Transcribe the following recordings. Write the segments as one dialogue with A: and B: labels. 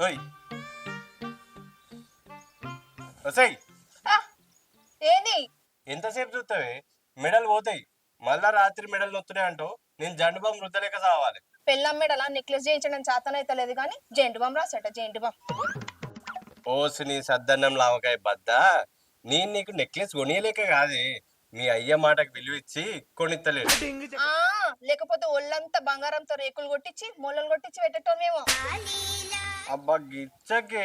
A: ఓయ్ వసాయి
B: ఆ, ఏంది
A: ఎంతసేపు చూస్తావే మెడలు పోతాయి మళ్ళా రాత్రి మెడలు నొత్తున్నాయి అంటూ నేను జండు బాంబు రుద్దలేక సావాలి.
B: పెళ్ళం మెడల నెక్లెస్ చేయించడం చేతనైతలేదు కానీ జెండు బామ్ రాసట జెండు బామ్.
A: ఓసి నీ సద్దన్నం లావకాయ బద్ద, నేను నీకు నెక్లెస్ కొనియలేక కాదే, మీ అయ్య మాటకు విలువ ఇచ్చి కొనిత్తలేడు.
B: ఆ లేకపోతే ఒళ్ళంతా బంగారంతో రేకులు కొట్టించి మొల్లలు కొట్టించి పెట్టేటోమేమో.
A: అబ్బా గిచ్చకే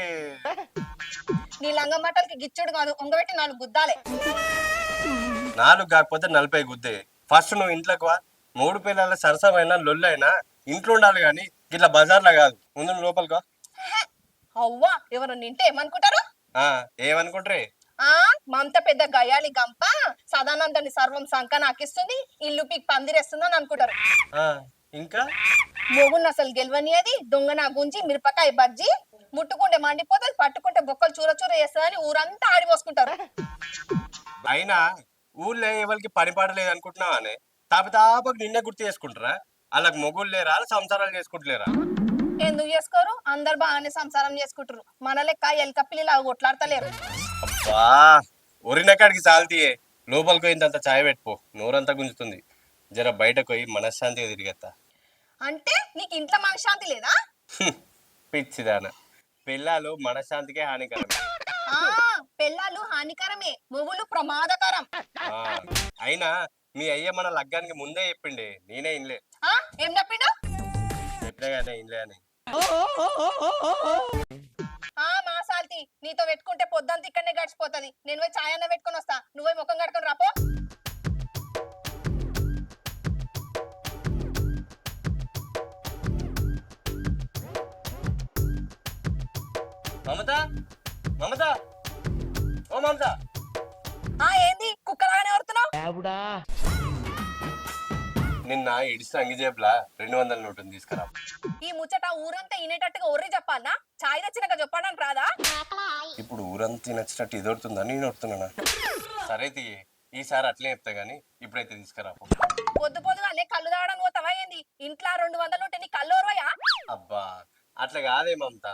B: నీ లంగ మాటలకి గిచ్చుడు కాదు ఉంగబెట్టి 4 గుద్దాలే.
A: 4 కాకపోతే 40 గుద్దే. ఫస్ట్ నువ్వు ఇంట్లోకి వా. 3 పిల్లల సరసమైన లొల్లైనా ఇంట్లో ఉండాలి కానీ ఇట్లా బజార్లో కాదు. ముందు నువ్వు లోపలికి వా.
B: అవ్వా ఎవరు నింటే ఏమనుకుంటారు?
A: ఆ ఏమనుకుంటారే?
B: ఆ మమత పెద్ద గయాలి గంప సదానందని సర్వం సంక నాకిస్తుంది, ఇల్లు పీక్ పందిరేస్తుందని అనుకుంటారు.
A: ఆ ఇంకా
B: మొగుడిని అసలు గెలవనియది, దొంగ నా గుంజి మిరపకాయ బజ్జి, ముట్టుకుంటే మండిపోతుంది, పట్టుకుంటే బొక్కలు చూర చూర వేస్తుందని ఊరంతా ఆడిపోసుకుంటారు.
A: అయినా ఊళ్ళో ఎవరికి పని పాడలేదు అనుకుంటున్నావా అని తాపకు నిన్నే గుర్తు చేసుకుంటారా? వాళ్ళకి మొగుళ్ళు లేరా? వాళ్ళ సంసారాలు చేసుకుంటలేరా?
B: ఎందుకు చేసుకోరు? అందరు బాగానే సంసారం చేసుకుంటారు. మన లెక్క ఎలకప్పిలిలా కొట్లాడతలేరు.
A: అబ్బా ఒరినకాడికి చాలుతీయే. లోపలికి పోయిందంత చాయ్ పెట్టుకో, నోరంతా గుంజుతుంది. జర బయటకు పోయి మనశ్శాంతిగా తిరిగేస్తా.
B: అంటే నీకు ఇంట్లో మనశ్శాంతి లేదా?
A: పిచ్చిదాన, పిల్లలు మనశ్శాంతికే హానికరం.
B: ఆ పెళ్ళాలు హానికరమే, మొగులు ప్రమాదకరం.
A: ఆ, అయినా మీ అయ్య మన లగ్గానికి ముందే చెప్పిండే, నేనే ఇన్లే.
B: ఆ ఏం చెప్పిండు?
A: చెప్పినా కానీ ఇన్లే అని.
B: ఆ మా సాల్తి నీతో పెట్టుకుంటే పొద్దంతా ఇక్కడనే గడిచిపోతది. నేను పోయి ఛాయ్ అన్న పెట్టుకొని వస్తా, నువ్వే ముఖం కడుకొని రాపో.
A: మమత, మమత, ఓ మమత.
B: ఆ ఏంది కుక్కలాగానే వరుతున్నావు?
A: నిన్న ఇడిసిన అంగిజేబులా 200 నోటుని తీసుకురా.
B: ఈ ముచ్చట ఊరంతా ఇనేటట్టుగా ఒర్రి చెప్పాలనా? ఛాయ్ తెచ్చినాక చెప్పడానికి రాదా?
A: ఇప్పుడు ఊరంతా నచ్చినట్టు ఇది ఒడుతుందా నేను ఒడుతున్నానా? సరే తీయే, ఈసారి అట్లే చెప్తా గానీ ఇప్పుడైతే తీసుకురా.
B: పొద్దు పొద్దుగా అల్లే కళ్ళు తాగడానికి పోతావా ఏంది? ఇంట్లో 200 ఉంటే నీ కళ్ళు ఓర్వయా?
A: అబ్బా అట్లా కాదే మమత,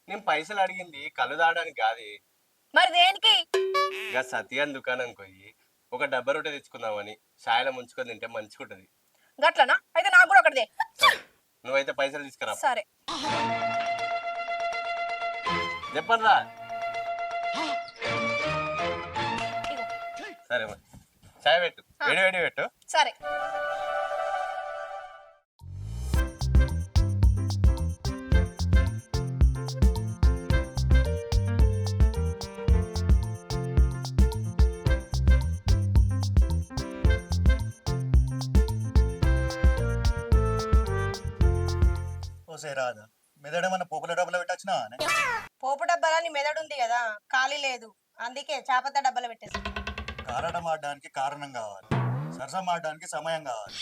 A: నేను పైసలు అడిగింది కళ్ళు తాగడానికి కాదే.
B: మరి దేనికి?
A: ఇక సత్యాన్ దుకాణానికి పోయి ఒక డబ్బా రొట్టె తెచ్చుకుందామని, షాయలో ముంచుకొని తింటే మంచిగుంటది.
B: గట్లనా? అయితే నాకు కూడా ఒకటిదే.
A: సరే నువ్వైతే పైసలు తీసుకురా.
B: సరే
A: చెప్పండి రా.
B: ఇగో.
A: సరే మరి చాయ్ పెట్టు, వేడి వేడి పెట్టు.
B: సరే
C: ఓసే రాదా మెదడేమన్నా పోపుల డబ్బులు పెట్టొచ్చినా
B: పోపు డబ్బాలని మెదడు ఉంది కదా, ఖాళీ లేదు, అందుకే చాపత డబ్బాలు పెట్టేసి.
C: కారడం ఆడడానికి కారణం కావాలి, సరసం ఆడడానికి సమయం కావాలి,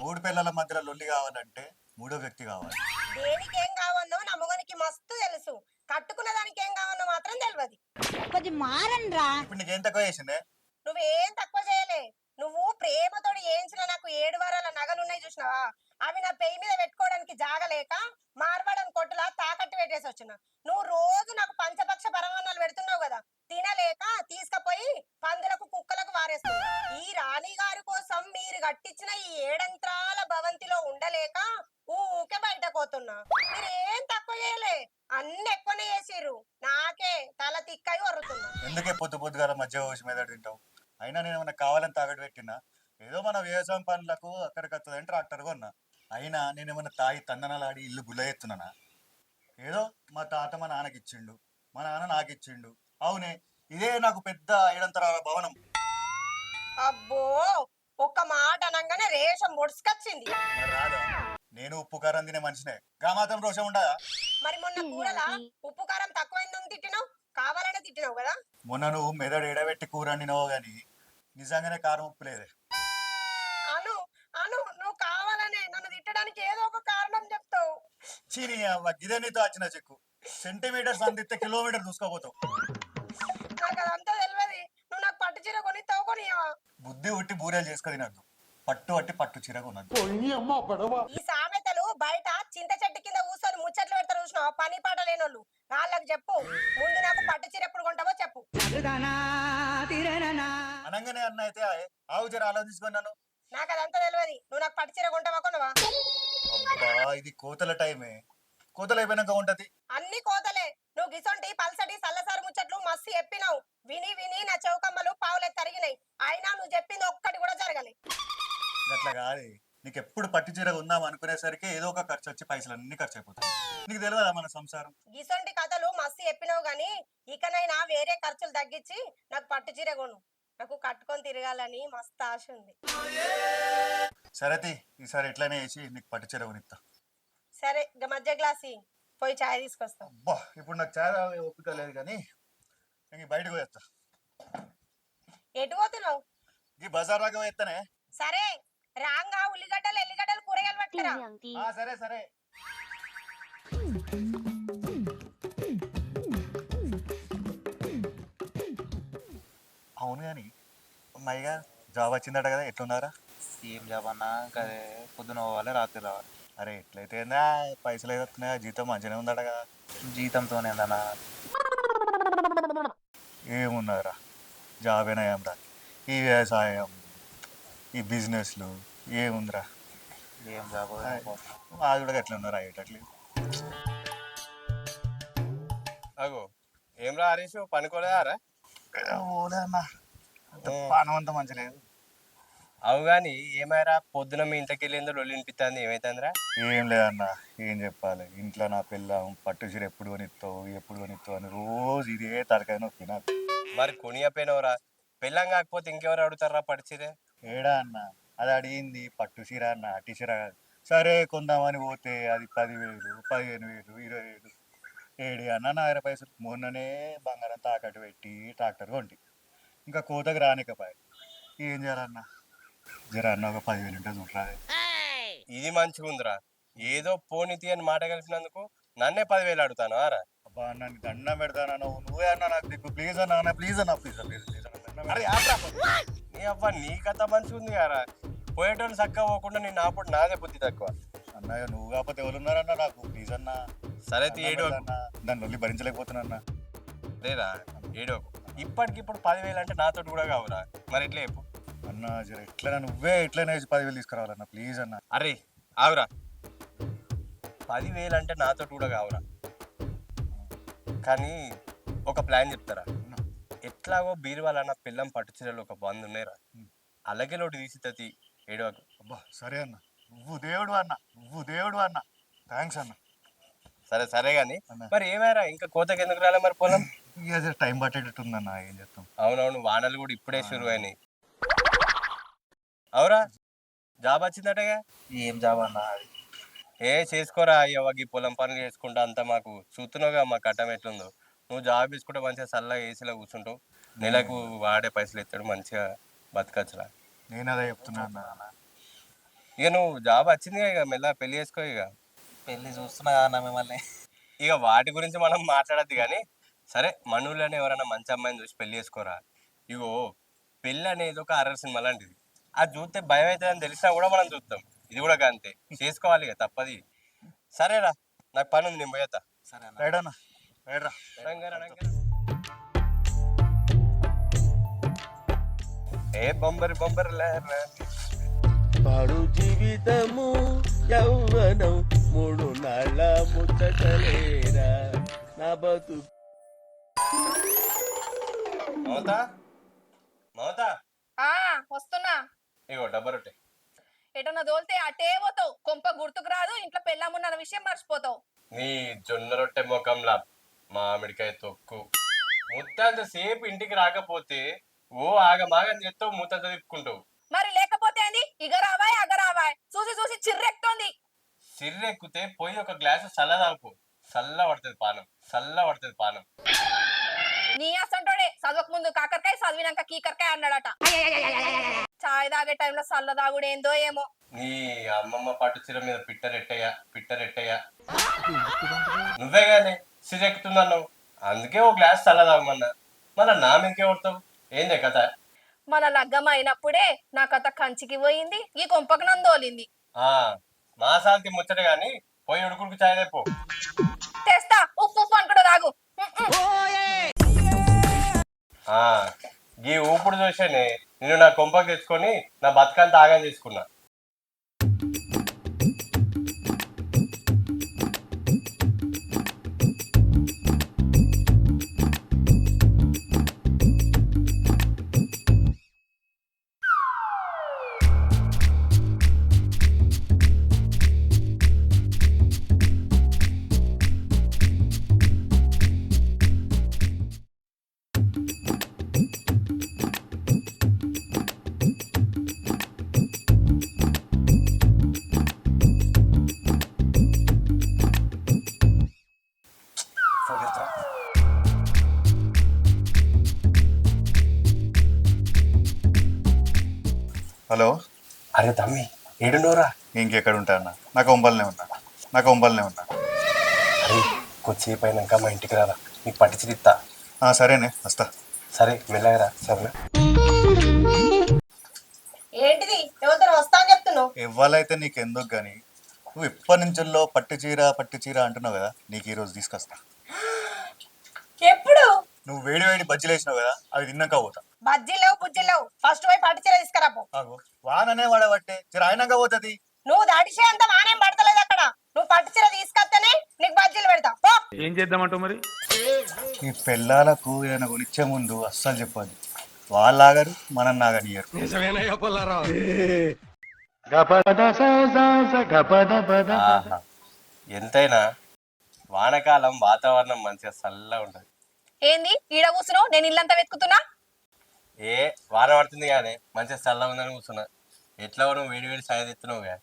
C: 3 పిల్లల మధ్యలో లొల్లి కావాలంటే 3వ వ్యక్తి కావాలి.
B: దేనికి ఏం కావాలో నా మొగనికి మస్తు తెలుసు, కట్టుకున్న దానికి ఏం కావాలో మాత్రం తెలియదు.
D: కొంచెం మారండ్రా.
C: ఇప్పుడు నీకేం తక్కువ చేసిందే?
B: నువ్వేం తక్కువ చేయలే. నువ్వు ప్రేమతోటి ఏంచిన నాకు 7 వారాల నగలున్నాయి చూసినావా, అవి నా పెయి మీద పెట్టుకోవడానికి జాగలేక మార్వాడని కొట్టులా తాకట్టు పెట్టేసి వచ్చిన. నువ్వు రోజు నాకు పంచపక్ష పరమాన్నాలు పెడుతున్నావు కదా, తినలేక తీసుకుపోయి పందులకు కుక్కలకు వారేస్తున్నావు. ఈ రాణి గారి కోసం మీరు కట్టించిన ఈ 7 అంతరాల భవంతిలో ఉండలేక ఊకే బయట పోతున్నా. మీరేం తక్కువ చేయలే, అన్ని ఎక్కువనే చేసిర్రు. నాకే తల తిక్కై వరుతున్నా.
C: ఎందుకే పొద్దు పొద్దుగాల మధ్య పోసి మెదడు తింటావు? అయినా నేను ఏమన్నా కావాలని తాగట్టు పెట్టినా? ఏదో మన వ్యవసాయం పనులకు అక్కడికి ట్రాక్టర్ కొన్నా. అయినా నేను ఏమన్నా తాగి తందనలాడి ఇల్లు గుల్ల ఎత్తున్నానా? ఏదో మా తాత మా నాన్నకి ఇచ్చిండు, మా నాన్న నాకు ఇచ్చిండు. అవునే, ఇదే నాకు పెద్ద 7 అంతరాల భవనం.
B: అబ్బో ఒక్క మాట అనగానే రేషం ముడుచుకొచ్చింది.
C: మరి రాదా? నేను ఉప్పు కారం తినే మనిషినే, గా మాత్రం రోషం ఉండదా?
B: మరి మొన్న కూరలా ఉప్పు కారం తక్కువైందని తిట్టినావు, కావాలనే తిట్టినావు కదా.
C: మొన్న నువ్వు మెదడు ఎడబెట్టి కూర వండినావు గాని నిజంగానే కారం ఉప్పు లేదే.
B: అను అను నువ్వు కావాలనే నన్ను తిట్టడానికి ఏదో ఒక కారణం చెప్తావు.
C: చీని అవ్వ, గిదే నీతో వచ్చిన చెక్కు. సెంటీమీటర్స్ అందిస్తే కిలోమీటర్ చూసుకోపోతావు.
B: నాకు అదంతా తెలియదు. నువ్వు నాకు పట్టు చీర కొనిస్తావు కొనియవా?
C: బుద్ధి ఉట్టి బూరెలు చేసుకొని తినద్దు, పట్టు అట్టి పట్టు చీర కొనద్దు.
B: ఈ సామెతలు బయట చింత చెట్టు కింద కూర్చొని ముచ్చట్లు పెడతారు చూసినావా, పని పాట లేనోళ్ళు.
C: అనగానే అన్న అయితే ఆవు జర ఆలోచించుకున్నాను.
B: నాకు అదంతా తెలియదు. నువ్వు నాకు పట్టు చీర కొంటావా కొనవా?
C: అబ్బా ఇది కోతల టైమే, కోతలు అయిపోయినాక ఉంటది.
B: అన్ని కోతలే. నువ్వు గిసొంటి పల్సటి సల్లసారు ముచ్చట్లు మస్తు చెప్పినావు. విని విని నా చౌకమ్మలు పావులే తరిగినాయి. అయినా నువ్వు చెప్పింది ఒక్కటి కూడా జరగలే.
C: అట్లా కాదు, నీకు ఎప్పుడు పట్టు చీర ఉందాం అనుకునేసరికి ఏదో ఒక ఖర్చు వచ్చి పైసలు అన్ని ఖర్చు అయిపోతాయి. నీకు తెలియదా మన సంసారం?
B: గిసొంటి కథలు మస్తు చెప్పినావు గాని ఇకనైనా వేరే ఖర్చులు తగ్గించి నాకు పట్టు చీర కొను. నాకు కట్టుకొని తిరగాలని మస్తు ఆశ ఉంది.
C: సరేతి ఈసారి ఎట్లనే వేసి నీకు పట్టు చీర కొనిస్తా.
B: సరే ఇక మధ్య గ్లాసి పోయి చాయ్ తీసుకొస్తా.
C: అబ్బా ఇప్పుడు నాకు చాలా ఓపిక లేదు కానీ ఇంక బయటకు పోయేస్తా.
B: ఎటు పోతున్నావు?
C: ఈ బజార్ దాకా పోయేస్తానే.
B: సరే రాంగా ఉల్లిగడ్డలు ఎల్లిగడ్డలు కూరగాయలు పట్టుకురా.
C: సరే సరే. అవును కానీ అమ్మాయిగా జాబ్ వచ్చిందట కదా, ఎట్లున్నారా?
E: ఏం జాబ్ అన్నా కదే, పొద్దున పోవాలి రాత్రి రావాలి.
C: అరే ఎట్లయితే పైసలు ఏదో వస్తున్నాయా, జీతం మంచిగానే ఉందట కదా?
E: జీతంతోనే అన్నా.
C: ఏమున్నారా జాబేనా ఏమరా, ఈ వ్యవసాయం ఈ బిజినెస్లు ఏముందిరా?
E: ఏం జాబ్
C: అది కూడా ఎట్లా ఉన్నారా అయ్యేటట్లేదు.
A: అగో ఏం రా హరీష్, పనుకోలేదారా?
C: ఓలే అన్న పానం అంతా మంచి లేదు.
A: అవు గాని ఏమైరా పొద్దున మీ ఇంట్లోకి వెళ్ళిందో లొల్లి వినిపిస్తుంది, ఏమైతుందిరా?
C: ఏం లేదన్నా, ఏం చెప్పాలి, ఇంట్లో నా పిల్లం పట్టు చీర ఎప్పుడు కొనిస్తావు ఎప్పుడు కొనిస్తావు అని రోజు ఇదే తలకాయ నొప్పి నాకు.
A: మరి కొనియపోయినవరా? పెళ్ళం కాకపోతే ఇంకెవరు అడుగుతారా పడిచిరే?
C: ఏడా అన్న, అది అడిగింది పట్టు చీర అన్న, అట్టి చీర కాదు. సరే కొందామని పోతే అది 10,000 15,000 20,000. ఏడి అన్న నా 20 పైసలు. మొన్ననే బంగారం తాకట్టు పెట్టి ట్రాక్టర్ కొంటి, ఇంకా కోతకు రానికపోయి ఏం చేయాలన్నా? జర అన్న ఒక 10,000 ఉంటే చూడరాదే.
A: ఇది మంచిగా ఉందిరా, ఏదో పోనీతి అని మాట కలిపినందుకు నన్నే 10,000 అడుగుతాను ఆరా?
C: అబ్బా అన్న నీ దండం పెడతాను, నువ్వే అన్న నాకు దిక్కు. ప్లీజ్ అన్న ప్లీజ్ అన్న ప్లీజ్ ప్లీజ్ ప్లీజ్
A: అరే ఆపరా. నీ అవ్వ నీ కథ మంచిగా ఉంది కదా, పోయేటోళ్ళు చక్కగా పోకుండా నేను అప్పుడు నాదే బుద్ధి తక్కువ.
C: అన్నయ్య నువ్వు కాకపోతే ఎవరున్నారన్న నాకు, ప్లీజ్ అన్న.
A: సరే ఏడు
C: అన్న దాన్ని వల్లి భరించలేకపోతున్నా.
A: లేరా ఏడోకు, ఇప్పటికిప్పుడు 10,000 అంటే నాతోటి కూడా కావురా, మరి ఎట్లా చెప్పు?
C: అన్న జర ఎట్లైనా నువ్వే ఎట్లయినా 10,000 తీసుకురావాలన్న ప్లీజ్ అన్న.
A: అరే ఆవురా, 10,000 అంటే నాతోటి కూడా కావురా, కానీ ఒక ప్లాన్ చెప్తారా? ఎట్లాగో బీరువాలన్న పిల్లం పట్టు చీరలు ఒక 100 ఉన్నాయిరా, అలాగే లోటు తీసి తతి ఏడవకు.
C: అబ్బా సరే అన్న, నువ్వు దేవుడు అన్న, నువ్వు దేవుడు అన్న. థ్యాంక్స్ అన్న.
A: సరే సరే గాని
C: అన్న.
A: మరి ఏమైరా ఇంకా కోతకి ఎందుకు రాలే మరి పొలం?
C: ఇక జర టైం పట్టేటట్టుందన్న, ఏం చేస్తాం.
A: అవునవును, వానలు కూడా ఇప్పుడే షురు అయినాయి. అవురా జాబ్ వచ్చిందటగా?
E: ఏం జాబ్ అన్నా అది?
A: ఏ చేసుకోరా అయ్యవ్వకి పొలం పనులు చేసుకుంటా అంతా మాకు చూస్తున్నావుగా మా కట్టం ఎట్లుందో. నువ్వు జాబ్ తీసుకుంటే మంచిగా చల్లగా ఏసీలో కూర్చుంటావు, నెలకు వాడే పైసలు ఎత్తాడు, మంచిగా బతకచ్చురా.
C: నేను అదే చెప్తున్నా అన్న.
A: ఇక నువ్వు జాబ్ వచ్చింది ఇక మెల్ల పెళ్లి చేసుకో. ఇక
E: పెళ్ళి చూస్తున్నా అన్న మిమ్మల్ని.
A: ఇక వాటి గురించి మనం మాట్లాడద్దు కానీ సరే, మనూళ్ళని ఎవరైనా మంచి అమ్మాయిని చూసి పెళ్లి చేసుకోరా. ఇగో పెళ్ళి అనేది ఒక హర్రర్ సినిమా లాంటిది, అది చూస్తే భయం అవుతుందని తెలిసినా కూడా మనం చూద్దాం. ఇది కూడా అంతే, చేసుకోవాలి ఇక తప్పది. సరేరా నాకు పని ఉంది, నేను పోయేతా.
E: సరే అన్న.
C: రైట్ అన్న, రైట్ రా.
A: ఏ బొంబరి బొంబరి లేరా,
F: పాడు జీవితము యౌవనం 3 నాళ్ళ ముచ్చటలేరా నా బతు.
A: మమతా మమతా,
B: వస్తున్నా.
A: ఇగో డబ్బా రొట్టె.
B: ఎటన్నా దోల్తే అటే పోతావు, కొంప గుర్తుకు రాదు, ఇంట్లో పెళ్ళామున్న విషయం మర్చిపోతావు.
A: నీ జొన్న రొట్టె ముఖంలా మామిడికాయ తొక్కు. ముత్తంత సేపు ఇంటికి రాకపోతే ఓ ఆగమాగని చేస్తావు, ముత్తంత తిప్పుకుంటావు.
B: మరి లేకపోతే ఏంది? ఇగరావాయ్ అగరావాయ్ చూసి చూసి చిర్రెక్తోంది.
A: సిర్రెక్కితే పోయి ఒక గ్లాసు చల్ల తాగు, చల్ల పడుతుంది పానం, చల్ల పడుతుంది పానం.
B: నీ అసంటోడే చదవక ముందు కాకరకాయ చదివినాక కీకరకాయ అన్నాడట. చాయ్ తాగే టైంలో చల్ల తాగుడు ఏందో ఏమో.
A: నీ అమ్మమ్మ పట్టు చీర మీద పిట్టరెట్టయ్యా పిట్టరెట్టయ్యా, నువ్వే గానీ సిరెక్కుతున్నావు, అందుకే ఓ గ్లాస్ చల్ల తాగమన్నా. మళ్ళా నా మీకే కొడతావు ఏందే కథ?
B: మన లగ్గం అయినప్పుడే నా కథ కంచికి పోయింది, ఈ కొంపకు నందోలింది.
A: మా సాల్కి ముచ్చట గాని పోయి ఉడుకుడుకు చాయ్ తెపో.
B: తెస్తా, ఉప్పు ఉప్పు అనుకుంటా తాగు.
A: ఆ ఈ ఊపుడు చూసేనే నేను నా కొంపకి తెచ్చుకొని నా బతుకంతా ఆగం చేసుకున్నా.
C: హలో,
A: అరే తమ్మి ఏడున్నోరా?
C: ఇంకెక్కడ ఉంటా అన్న? నాకు ఒంబల్నే ఉన్నా.
A: అరే కొద్దిసేపు అయినాక మా ఇంటికి రారా, నీకు పట్టించిదిస్తా.
C: సరేనే, వస్తా.
A: సరే మెల్లగరా. సరేనా?
B: ఏంటిది ఎవరితో వస్తా అని చెప్తున్నావు?
C: ఇవ్వాలైతే నీకు ఎందుకు గాని, నువ్వు ఇప్పటి నుంచో పట్టు చీర అంటున్నావు కదా, నీకు ఈరోజు తీసుకొస్తా.
B: ఎప్పుడు?
C: నువ్వు వేడి వేడి బజ్జీలు వేసినావు కదా, అవి తిన్నాక పోతా.
B: బజ్జీలేవు బుజ్జిలేవు, ఫస్ట్ పోయి పట్టు చీర తీసుకురాపో.
C: ఆగు, వాననే వాడబట్టే చీర అయినాక పోతుంది.
B: నువ్వు దాడిసే అంత వానేం పడతలేదు అక్కడ. నువ్వు పట్టు చీర తీసుకొస్తేనే నీకు బజ్జీలు పెడతా పో.
G: ఏం చేద్దామంటావు మరి?
C: ఈ పిల్లలకు ఏదైనా కొనిచ్చే ముందు అస్సలు చెప్పదు. వాళ్ళు ఆగరు, మనం నాగనియరు.
A: ఆహా. ఎంతైనా వానకాలం వాతావరణం మంచిగా చల్లగా ఉంటది.
B: ఏంది ఈడ కూర్చున్నావు? నేను ఇల్లంతా వెతుకుతున్నా.
A: ఏ వాన పడుతుంది కానీ మంచిగా చల్లగా ఉందని కూర్చున్నా. ఎట్లా నువ్వు వేడి వేడి సాయం తెస్తున్నావు కానీ.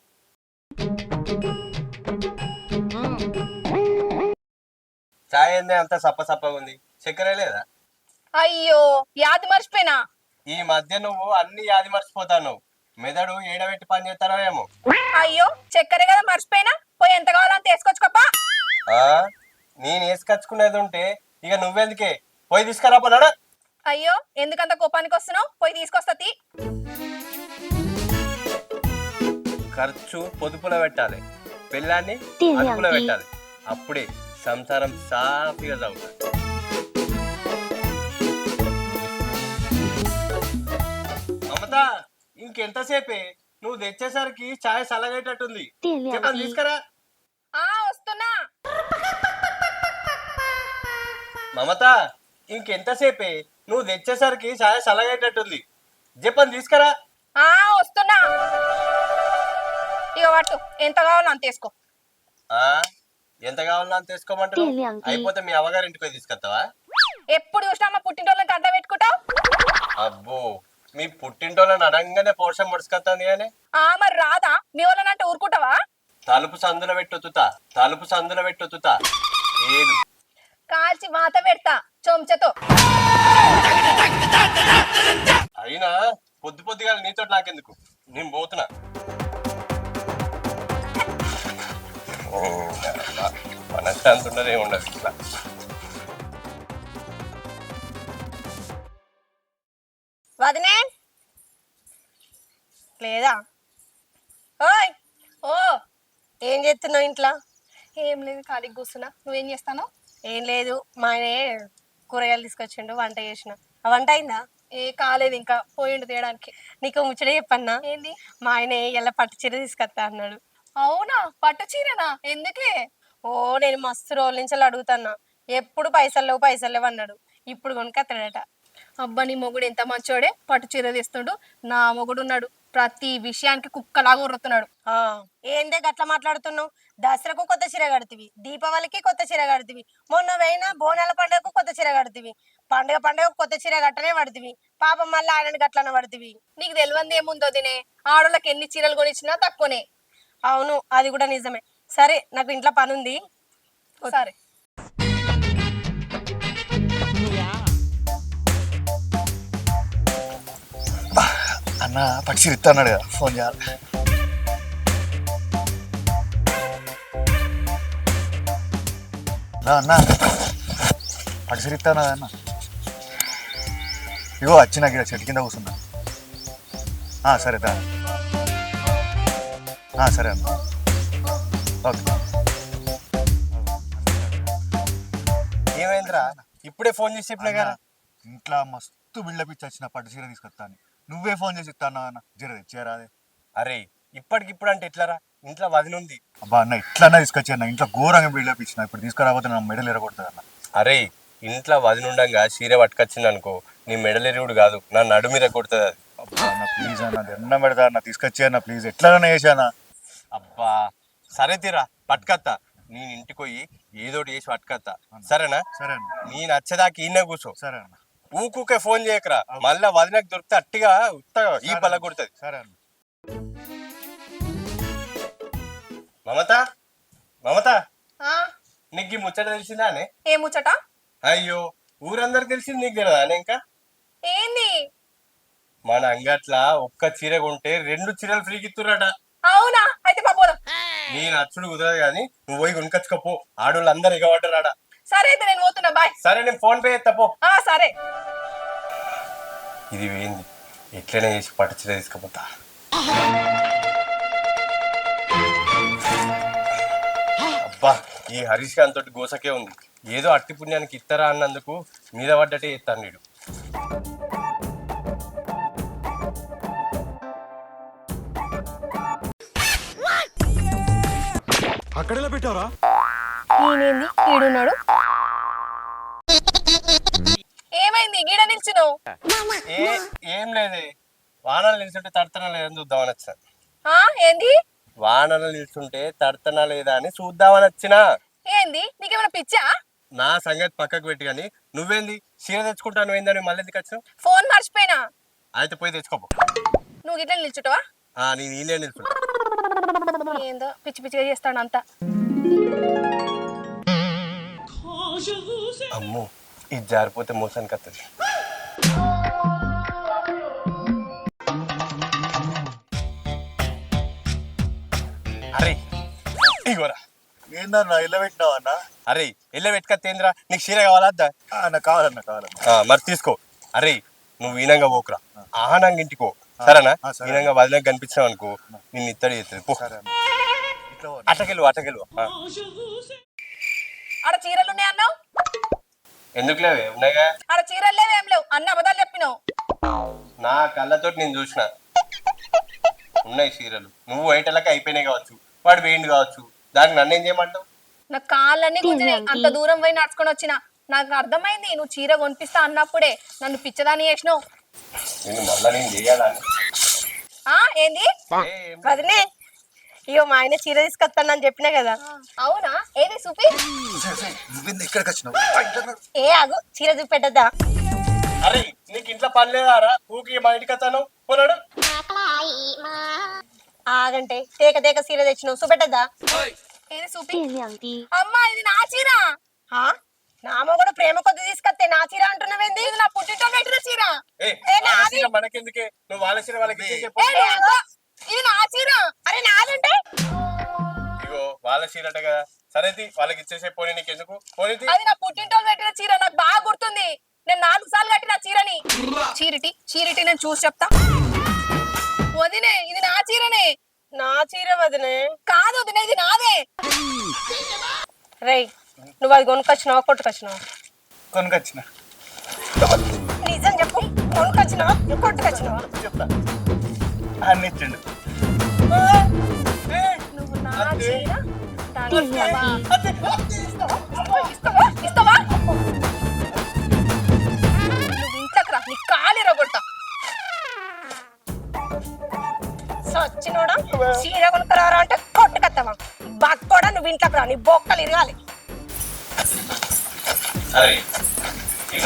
A: చాయ్ ఏంది అంత సప్పగా ఉంది? చక్కెర లేదా?
B: అయ్యో యాది మర్చిపోయినా.
A: ఈ మధ్య నువ్వు అన్ని యాది మర్చిపోతావు. మెదడు ఏడబెట్టి పని చేస్తానో ఏమో.
B: అయ్యో చక్కెర కదా మర్చిపోయినా. పోయి ఎంత కావాలని తీసుకొచ్చుకోపా.
A: ఆ నేను వేసుకొచ్చుకునేది ఉంటే ఇక నువ్వెందుకే, పోయి తీసుకురా పోనాడా.
B: అయ్యో ఎందుకంత కోపానికి వస్తున్నావు? పోయి తీసుకొస్తా.
A: ఖర్చు పొదుపులో పెట్టాలి, పెళ్ళాన్ని అదుపులో పెట్టాలి. అప్పుడే సంసారం సాఫీగా సాగుతుంది. మమత ఇంకెంతసేపే? నువ్వు తెచ్చేసరికి ఛాయ్ సలగేటట్టుంది. చెప్పండి తీసుకురా.
B: వస్తున్నా.
A: మమత ఇంకెంతసేపే? నువ్వు తెచ్చేసరికి ఛాయ్ సలగేటట్టుంది. చెప్పండి తీసుకురా.
B: వస్తున్నా. ఇక పట్టు, ఎంత కావాలో అంత వేసుకో.
A: ఎంత కావాలో అంత తీసుకోమంటారు. అయిపోతే మీ అవ్వగారి ఇంటికి పోయి తీసుకొస్తావా?
B: ఎప్పుడు చూసినా మా పుట్టింటోళ్ళని గంట పెట్టుకుంటావు.
A: అబ్బో మీ పుట్టింటోళ్ళని అనగానే పోషం ముడుచుకొస్తుంది కానీ
B: మరి రాదా? మీ వాళ్ళనంటే ఊరుకుంటావా?
A: తలుపు సందులో పెట్టొత్తుతా ఏడు
B: కాల్చి వాత పెడతా చొంచతో.
A: అయినా పొద్దుగా నీతో నాకెందుకు, నేను పోతున్నా. మనశ్శాంతి ఉండదు, ఏముండదు ఇట్లా.
B: వదినే లేదా? ఓయ్ ఓ ఏం చేస్తున్నావు ఇంట్లో?
H: ఏం లేదు, ఖాళీగా కూర్చున్నా. నువ్వేం చేస్తాను?
B: ఏం లేదు, మా ఆయన కూరగాయలు తీసుకొచ్చిండు, వంట చేసిన. ఆ వంట అయిందా?
H: కాలేదు, ఇంకా పోయిండు తేయడానికి.
B: నీకు ముచ్చట చెప్పన్నా?
H: ఏంది?
B: మా ఆయన ఎలా పట్టు చీర తీసుకొస్తా అన్నాడు.
H: అవునా? పట్టు చీరనా? ఎందుకే?
B: నేను మస్తు రోజుల నుంచి అడుగుతున్నా. ఎప్పుడు పైసలు లేవు అన్నాడు. ఇప్పుడు కొనుక్కొస్తాడట.
H: అబ్బా నీ మొగుడు ఎంత మంచోడే, పట్టు చీర తెస్తుండు. నా మొగుడు ఉన్నాడు, ప్రతి విషయానికి కుక్కలాగా ఉరుతున్నాడు.
B: ఏందే గట్లా మాట్లాడుతున్నావు? దసరాకు కొత్త చీర కడుతీవి, దీపావళికి కొత్త చీర కడుతీవి, మొన్న పోయినా బోనాల పండుగకు కొత్త చీర కడుతీవి, పండుగ కొత్త చీర కట్టనే పడుతీవి. పాపం మళ్ళీ ఆయన గట్లనే పడుతీవి.
H: నీకు తెలియంది ఏముందో దినే, ఆడోళ్ళకి ఎన్ని చీరలు కొనిచ్చినా తక్కువనే.
B: అవును, అది కూడా నిజమే. సరే నాకు ఇంట్లో పని ఉంది.
H: సరే
C: అన్న పట్టు ఇస్తా అన్నాడు కదా, ఫోన్ చేయాలి. అన్న పట్టు ఇస్తా అన్న. ఇగో వచ్చిన గిడ చెట్టు కింద కూర్చున్నా. సరే దా. సరే అన్న, ఓకే.
A: ఏమైందిరా? ఇప్పుడే ఫోన్ చేసి చెప్పినా కదా.
C: ఇంట్లో మస్తు బిల్డప్ ఇచ్చి వచ్చిన పట్టు చీర తీసుకొస్తాను. నువ్వే ఫోన్ చేసి ఇస్తాను అన్న, జర తెచ్చారాదే.
A: అరే ఇప్పటికిప్పుడు అంటే ఎట్లారా, ఇంట్లో వదిన ఉంది.
C: అబ్బా అన్న ఇట్లన్నా తీసుకొచ్చాను, ఇంట్లో ఘోరంగా బిల్డప్ ఇచ్చిన. ఇప్పుడు తీసుకురాబోతే నా మెడలు ఎరగొడుతుంది అన్న.
A: అరే ఇంట్లో వదిన ఉండంగా చీర పట్టుకొచ్చింది అనుకో, నీ మెడలెరుగుడు కాదు నా నడు మీద కొడుతుంది అది.
C: అబ్బా అన్న ప్లీజ్ అన్న, ఎన్న పెడతా అన్న, తీసుకొచ్చే అన్న ప్లీజ్. ఎట్లన్నా చేశానా?
A: అబ్బా సరే తీరా పట్టుకత్తా, నేను ఇంటికి పోయి ఏదోటి చేసి పట్టుకత్తా, సరేనా?
C: సరే అన్న,
A: నేను వచ్చేదాకా ఈయనే కూర్చో.
C: సరే అన్న,
A: ఊకుకే ఫోన్ చేయకరా, మళ్ళా వదినకు దొరికితే అట్టిగా ఉత్తగా ఈ పల్ల కొడుతుంది.
C: సరే అన్న.
A: మమత మమత,
H: ఆ
A: నీకు ఈ ముచ్చట తెలిసిందానే?
H: ఏ ముచ్చట?
A: అయ్యో ఊరందరికి తెలిసింది, నీకు తెలియదానే ఇంకా?
H: ఏంది?
A: మన అంగట్ల ఒక్క చీర కొంటే 2 చీరలు ఫ్రీకి ఇస్తుర్రట.
H: అవునా? అయితే పోదాం.
A: నేను అచ్చుడు కుదరదు కానీ నువ్వు పోయి కొనుకొచ్చుకోపో, ఆడోళ్ళు అందరు ఎగబడ్డారాడ.
H: సరే అయితే నేను పోతున్నా, బాయ్.
A: సరే నేను ఫోన్ పే చేస్తా.
H: సరే.
A: ఇది ఏంది, ఎట్లనే చేసి పట్టు చీర తీసుకుపోతా. అబ్బా ఈ హరీష్ ఖాన్ తోటి గోసకే ఉంది, ఏదో అట్టి పుణ్యానికి ఇస్తారా అన్నందుకు మీద పడ్డట్టే చేస్తాను నీడు.
C: అక్కడెలా పెట్టారా?
H: ఈయనేంది ఈడున్నాడు? ఏమైంది గీడ నిల్చును?
A: ఏం లేదే, వానలు నిల్చుంటే తడతన లేదని చూద్దామని వచ్చిన.
H: ఏంది?
A: వానలు నిల్చుంటే తడతన లేదా అని చూద్దామని వచ్చిన.
H: ఏంది నీకేమైనా పిచ్చా?
A: నా సంగతి పక్కకు పెట్టి కానీ నువ్వేంది చీర తెచ్చుకుంటాను ఏందని మళ్ళీ ఎందుకు వచ్చినావు?
H: ఫోన్ మర్చిపోయినా.
A: అయితే పోయి తెచ్చుకోపో.
H: నువ్వు గిట్ల నిల్చుంటావా?
A: నేను ఈయనే నిల్చుంటా.
H: ఏందో పిచ్చి పిచ్చిగా చేస్తాడు అంతా.
A: అమ్మో ఇది జారిపోతే మోసానికి వస్తుంది. అరే ఇగోరా.
C: ఏందన్నా ఇల్ల పెట్టినావు అన్న?
A: అరే ఇళ్ళ పెట్టుకత్తేంద్రా, నీకు చీర కావాలా వద్దా?
C: అన్న కావాలన్న.
A: మరి తీసుకో. అరే నువ్వు ఈనంగా పోకురా, ఆనంగా ఇంటికో, సరేనా?
C: సరే.
A: ఈనంగా వదిలేక కనిపించావు అనుకో నిన్ను ఇత్తడి చేస్తుంది. పో
C: సరే అన్న, ఇట్లా పో.
A: అటకెళ్ళు.
H: ఆడ చీరలు ఉన్నాయి అన్నావు?
A: ఎందుకు లేవే, ఉన్నాయిగా.
H: ఆడ చీరలు లేవు, ఏం లేవు అన్న అబద్ధాలు చెప్పినావు.
A: నా కళ్ళతోటి నేను చూసిన ఉన్నాయి చీరలు. నువ్వు ఐటలకి అయిపోయినాయి కావచ్చు, వాడు వేయండి కావచ్చు, దానికి నన్ను ఏం చేయమంటావు?
H: నా కాళ్ళన్నీ గుంజినాయి, అంత దూరం పోయి నడుచుకొని వచ్చిన. నాకు అర్థమైంది నువ్వు చీర కొనిపిస్తా అన్నప్పుడే నన్ను పిచ్చదాని చేసినావు.
A: నేను మళ్ళా నేను చేయాలని.
H: ఏంది?
B: వదినే, ఇగో మా ఆయన చీర తీసుకొస్తానని చెప్పినా కదా.
H: అవునా? ఏది చూపి.
C: నువ్వేంది ఇక్కడికి వచ్చినావు?
B: ఏ ఆగు, చీర చూపెట్టద్దా?
A: అరే నీకు ఇంట్లో పని లేదారా, ఊకి మా ఇంటికి వస్తాను పోనాడు.
B: ఆగంటే తేక తేక చీర తెచ్చినావు, చూపెట్టద్దా?
H: ఏది చూపి. అమ్మా ఇది నా చీర.
B: నా మొగుడు ప్రేమ కొద్ది తీసుకొస్తే నా చీర అంటున్నావేంది?
H: ఇది నా పుట్టింటో పెట్టిన చీర.
A: వాళ్ళ చీర మనకెందుకే, నువ్వు వాళ్ళ చీర వాళ్ళకి ఇచ్చేసే పో.
H: ఇది నా చీర.
B: అరే నాదంటే
A: ఇగో వాళ్ళ చీరట కదా, సరే వాళ్ళకి ఇచ్చేసే పోనీ, నీకెందుకు పోనీ.
H: అది నా పుట్టింటో పెట్టిన చీర, నాకు బాగా గుర్తుంది. నేను 4 సార్లు కట్టిన చీరని. చీరిటి నేను చూసి చెప్తా. వదినే ఇది నా చీరనే.
B: నా చీర వదినే.
H: కాదు వదినే, ఇది నాదే.
B: రేయ్ నువ్వు అది కొనుకొచ్చినావా కొట్టుకొచ్చినావా?
C: కొనుకొచ్చిన.
B: నిజం చెప్పు, కొనుకొచ్చినావా కొట్టుకొచ్చినావా?
C: చెప్తా, అన్ని ఇచ్చిండు.
H: నువ్వు నా చీర ఇస్తావా? నువ్వు ఇంట్లోకి రా, నీ కాలు ఎరగొడతా.
B: సచ్చినోడా, చీర కొనుక్కరారా అంటే కొట్టుకొస్తావా? బక్కోడా, నువ్వు ఇంట్లోకి రా, నీ బొక్కలు ఇరగాలి.
A: అరే ఇక